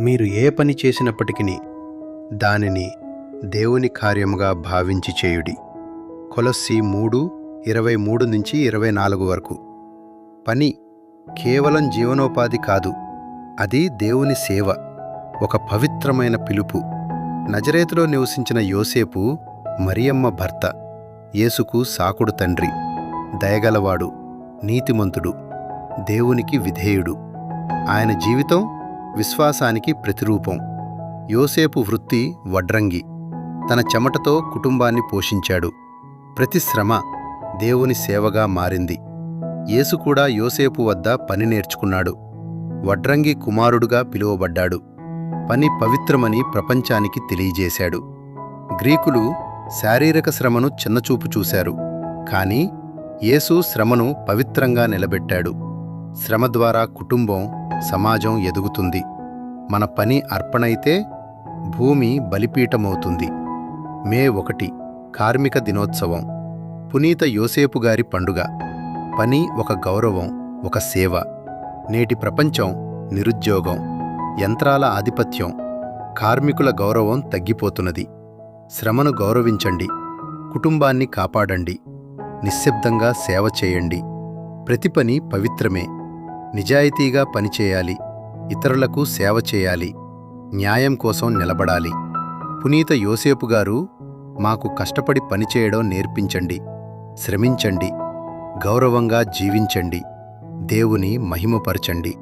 మీరు ఏ పని చేసినప్పటికిని దానిని దేవుని కార్యముగా భావించి చేయుడి. కొలస్సీ 3:23-24 వరకు. పని కేవలం జీవనోపాధి కాదు, అది దేవుని సేవ, ఒక పవిత్రమైన పిలుపు. నజరేతులో నివసించిన యోసేపు మరియమ్మ భర్త, యేసుకు సాకుడు తండ్రి, దయగలవాడు, నీతిమంతుడు, దేవునికి విధేయుడు. ఆయన జీవితం విశ్వాసానికి ప్రతిరూపం. యోసేపు వృత్తి వడ్రంగి, తన చెమటతో కుటుంబాన్ని పోషించాడు. ప్రతి శ్రమ దేవుని సేవగా మారింది. యేసు కూడా యోసేపు వద్ద పని నేర్చుకున్నాడు. వడ్రంగి కుమారుడుగా పిలువబడ్డాడు. పని పవిత్రమని ప్రపంచానికి తెలియజేశాడు. గ్రీకులు శారీరక శ్రమను చిన్నచూపు చూశారు, కాని యేసు శ్రమను పవిత్రంగా నిలబెట్టాడు. శ్రమ ద్వారా కుటుంబం, సమాజం ఎదుగుతుంది. మన పని అర్పణైతే భూమి బలిపీఠమవుతుంది. మే 1 కార్మిక దినోత్సవం, పునీత యోసేపు గారి పండుగ. పని ఒక గౌరవం, ఒక సేవ. నేటి ప్రపంచం నిరుద్యోగం, యంత్రాల ఆధిపత్యం, కార్మికుల గౌరవం తగ్గిపోతున్నది. శ్రమను గౌరవించండి, కుటుంబాన్ని కాపాడండి, నిశ్శబ్దంగా సేవ చేయండి. ప్రతి పని పవిత్రమే. నిజాయితీగా పనిచేయాలి, ఇతరులకు సేవ చేయాలి, న్యాయం కోసం నిలబడాలి. పునీత యోసేపు గారు మాకు కష్టపడి పనిచేయడం నేర్పించండి. శ్రమించండి, గౌరవంగా జీవించండి, దేవుని మహిమపరచండి.